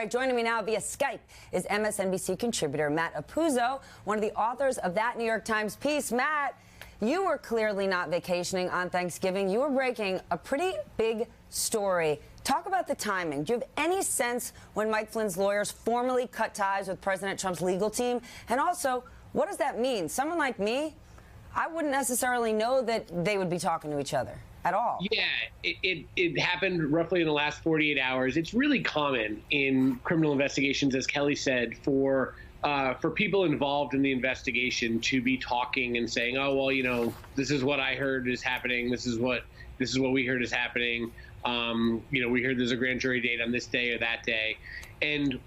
Joining me now via Skype is MSNBC contributor Matt Apuzzo, one of the authors of that New York Times piece. Matt, you were clearly not vacationing on Thanksgiving. You were breaking a pretty big story. Talk about the timing. Do you have any sense when Mike Flynn's lawyers formally cut ties with President Trump's legal team? And also, what does that mean? Someone like me, I wouldn't necessarily know that they would be talking to each other at all. Yeah, it happened roughly in the last 48 hours. It's really common in criminal investigations, as Kelly said, for people involved in the investigation to be talking and saying, "Oh, well, you know, this is what I heard is happening. This is what we heard is happening. We heard there's a grand jury date on this day or that day," and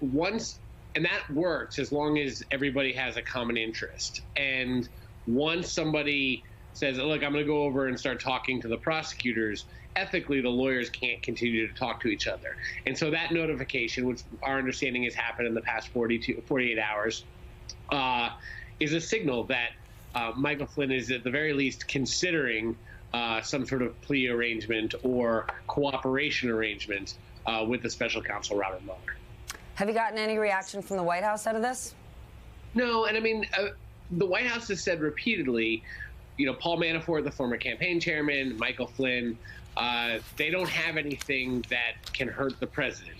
that works as long as everybody has a common interest. And once somebody says, "Look, I'm going to go over and start talking to the prosecutors," ethically, the lawyers can't continue to talk to each other. And so that notification, which our understanding has happened in the past 48 hours, is a signal that Michael Flynn is at the very least considering some sort of plea arrangement or cooperation arrangement with the special counsel, Robert Mueller. Have you gotten any reaction from the White House out of this? No, and I mean, the White House has said repeatedly, Paul Manafort, the former campaign chairman, Michael Flynn, they don't have anything that can hurt the president.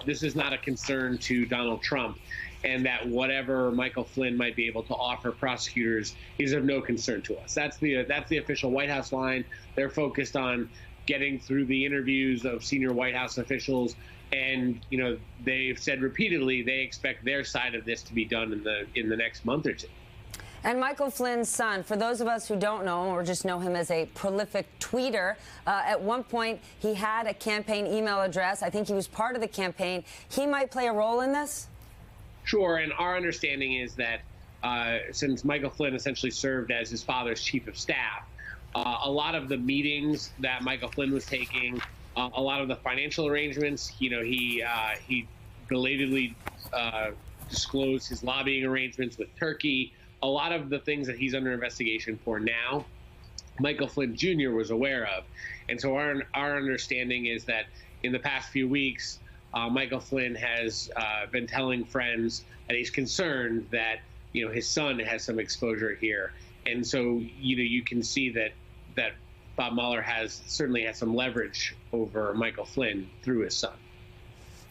This is not a concern to Donald Trump, and that whatever Michael Flynn might be able to offer prosecutors is of no concern to us. That's the official White House line. They're focused on getting through the interviews of senior White House officials, and they've said repeatedly they expect their side of this to be done in the next month or two. And Michael Flynn's son, for those of us who don't know him or just know him as a prolific tweeter, at one point he had a campaign email address. I think he was part of the campaign. He might play a role in this? Sure, and our understanding is that since Michael Flynn essentially served as his father's chief of staff, a lot of the meetings that Michael Flynn was taking, a lot of the financial arrangements, he belatedly disclosed his lobbying arrangements with Turkey. A lot of the things that he's under investigation for now, Michael Flynn Jr. was aware of. And so our understanding is that in the past few weeks, Michael Flynn has been telling friends that he's concerned that, his son has some exposure here. And so, you can see that Bob Mueller certainly has some leverage over Michael Flynn through his son.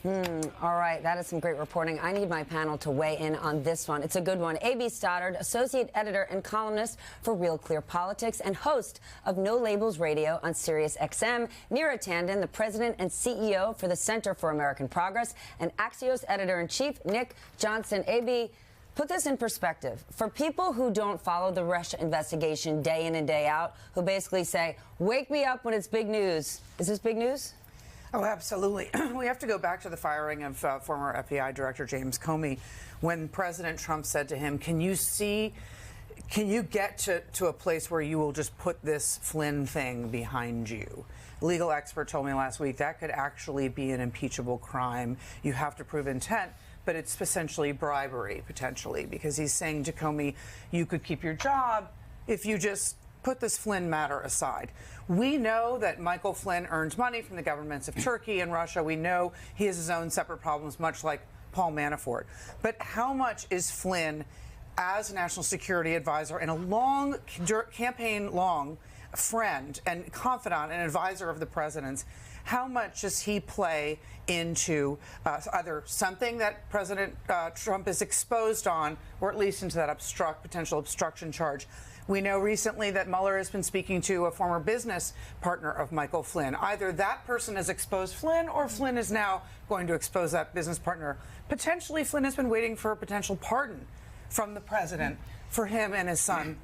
All right, that is some great reporting. I need my panel to weigh in on this one. It's a good one. A.B. Stoddard, associate editor and columnist for Real Clear Politics and host of No Labels Radio on Sirius XM. Neera Tanden, the president and CEO for the Center for American Progress, and Axios editor-in-chief Nick Johnson. A.B., put this in perspective. For people who don't follow the Russia investigation day in and day out, who basically say, "Wake me up when it's big news." Is this big news? Oh, absolutely. We have to go back to the firing of former FBI Director James Comey when President Trump said to him, can you get to a place where you will just put this Flynn thing behind you? A legal expert told me last week that could actually be an impeachable crime. You have to prove intent, but it's essentially bribery, potentially, because he's saying to Comey, you could keep your job if you just put this Flynn matter aside. We know that Michael Flynn earns money from the governments of Turkey and Russia. We know he has his own separate problems, much like Paul Manafort. But how much is Flynn, as a national security advisor and a campaign-long friend and confidant and advisor of the president's, how much does he play into either something that President Trump is exposed on, or at least into that potential obstruction charge? We know recently that Mueller has been speaking to a former business partner of Michael Flynn. Either that person has exposed Flynn, or Flynn is now going to expose that business partner. Potentially, Flynn has been waiting for a potential pardon from the president for him and his son.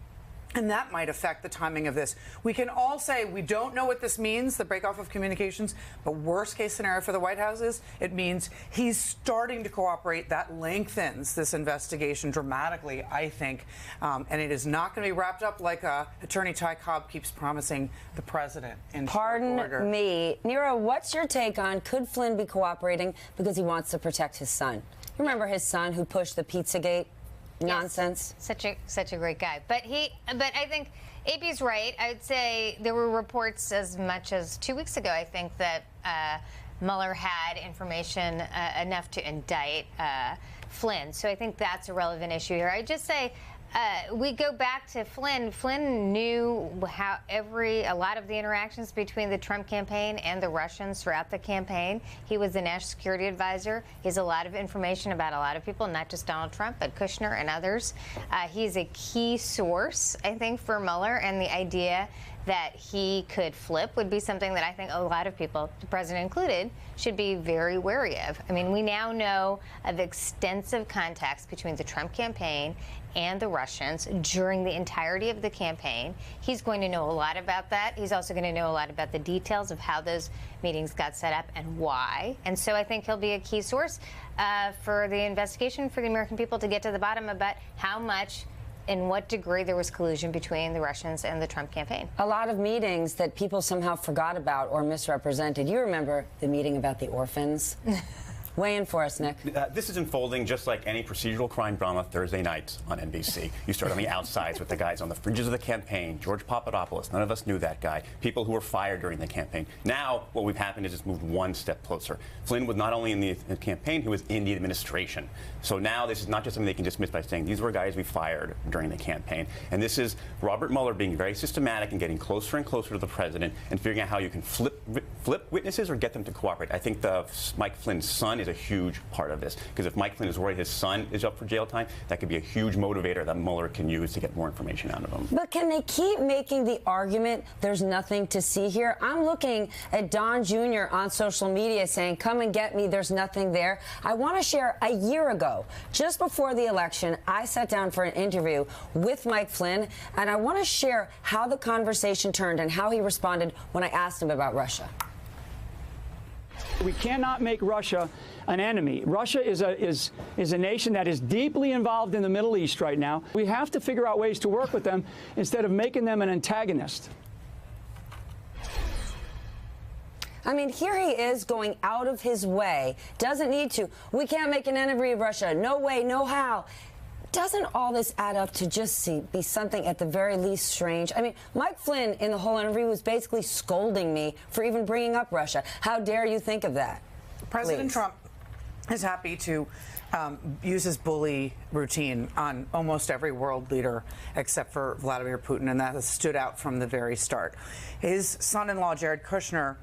And that might affect the timing of this. We can all say we don't know what this means, the breakoff of communications, but worst case scenario for the White House is it means he's starting to cooperate. That lengthens this investigation dramatically, I think. And it is not going to be wrapped up like Attorney Ty Cobb keeps promising the president in short order. Pardon me. Neera, what's your take on could Flynn be cooperating because he wants to protect his son? Remember his son who pushed the Pizzagate nonsense? Yes, such a great guy. But I think AB's right. I would say there were reports as much as 2 weeks ago, I think, that Mueller had information enough to indict Flynn. So I think that's a relevant issue here. I just say we go back to Flynn. Flynn knew how a lot of the interactions between the Trump campaign and the Russians throughout the campaign. He was the national security advisor. He has a lot of information about a lot of people, not just Donald Trump, but Kushner and others. He's a key source, I think, for Mueller, and the idea that he could flip would be something that I think a lot of people, the president included, should be very wary of. I mean, we now know of extensive contacts between the Trump campaign and the Russians during the entirety of the campaign. He's going to know a lot about that. He's also going to know a lot about the details of how those meetings got set up and why. And so I think he'll be a key source for the investigation for the American people to get to the bottom about how much, in what degree, there was collusion between the Russians and the Trump campaign. A lot of meetings that people somehow forgot about or misrepresented. You remember the meeting about the orphans? Weigh in for us, Nick. This is unfolding just like any procedural crime drama Thursday nights on NBC. You start on the outsides with the guys on the fringes of the campaign. George Papadopoulos, none of us knew that guy. People who were fired during the campaign. Now, what we've happened is it's moved one step closer. Flynn was not only in the campaign, he was in the administration. So now this is not just something they can dismiss by saying these were guys we fired during the campaign. And this is Robert Mueller being very systematic and getting closer and closer to the president and figuring out how you can flip witnesses or get them to cooperate. I think Mike Flynn's son is a huge part of this, because if Mike Flynn is worried his son is up for jail time, that could be a huge motivator that Mueller can use to get more information out of him. But can they keep making the argument there's nothing to see here? I'm looking at Don Jr. on social media saying, come and get me, there's nothing there. I want to share a year ago, just before the election, I sat down for an interview with Mike Flynn, and I want to share how the conversation turned and how he responded when I asked him about Russia. We cannot make Russia an enemy. Russia is a nation that is deeply involved in the Middle East right now. We have to figure out ways to work with them instead of making them an antagonist. I mean, here he is going out of his way. Doesn't need to. We can't make an enemy of Russia. No way, no how. Doesn't all this add up to just be something at the very least strange? I mean, Mike Flynn in the whole interview was basically scolding me for even bringing up Russia. How dare you think of that? President Trump is happy to use his bully routine on almost every world leader except for Vladimir Putin, and that has stood out from the very start. His son-in-law, Jared Kushner,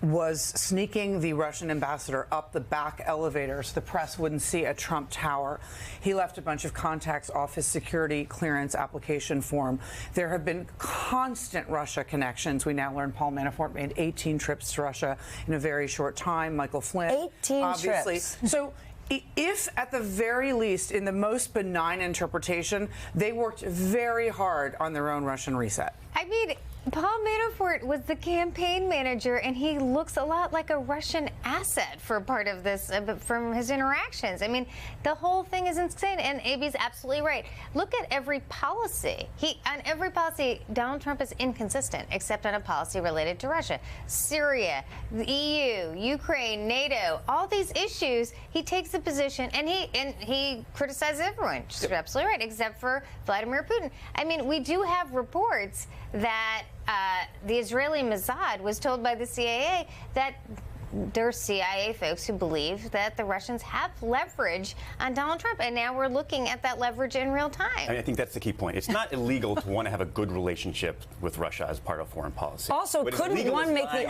was sneaking the Russian ambassador up the back elevator so the press wouldn't see a Trump tower. He left a bunch of contacts off his security clearance application form. There have been constant Russia connections. We now learn Paul Manafort made 18 trips to Russia in a very short time. Michael Flynn, 18 obviously. trips. So if, at the very least, in the most benign interpretation, they worked very hard on their own Russian reset. I mean, Paul Manafort was the campaign manager, and he looks a lot like a Russian asset for part of this from his interactions. I mean, the whole thing is insane, and AB's absolutely right. Look at every policy. On every policy, Donald Trump is inconsistent, except on a policy related to Russia. Syria, the EU, Ukraine, NATO, all these issues, he takes a position, and he criticizes everyone. She's absolutely right, except for Vladimir Putin. I mean, we do have reports that the Israeli Mossad was told by the CIA that there are CIA folks who believe that the Russians have leverage on Donald Trump, and now we're looking at that leverage in real time. I think that's the key point. It's not illegal to want to have a good relationship with Russia as part of foreign policy. Also, couldn't one make the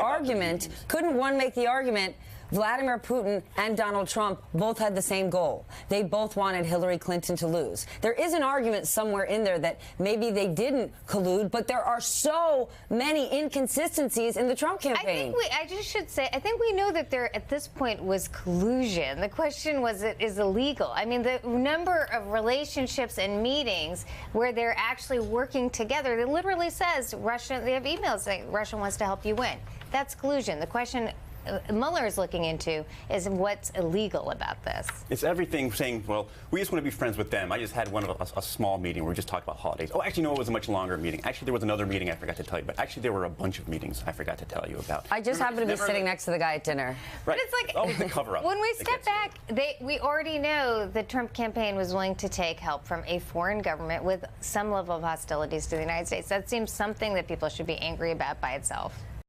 argument Vladimir Putin and Donald Trump both had the same goal? They both wanted Hillary Clinton to lose. There is an argument somewhere in there that maybe they didn't collude, but there are so many inconsistencies in the Trump campaign. I just should say, I think we know that there at this point was collusion. The question was, it is illegal. I mean, the number of relationships and meetings where they're actually working together, it literally says Russia, they have emails saying Russia wants to help you win. That's collusion. The question Mueller is looking into is what's illegal about this. It's everything saying, well, we just want to be friends with them. I just had a small meeting where we just talked about holidays. Oh, actually, no, it was a much longer meeting. Actually, there was another meeting I forgot to tell you, but actually there were a bunch of meetings I forgot to tell you about. I just happened to be sitting next to the guy at dinner. Right. But it's like, always the cover-up. When we step back, we already know the Trump campaign was willing to take help from a foreign government with some level of hostilities to the United States. That seems something that people should be angry about by itself.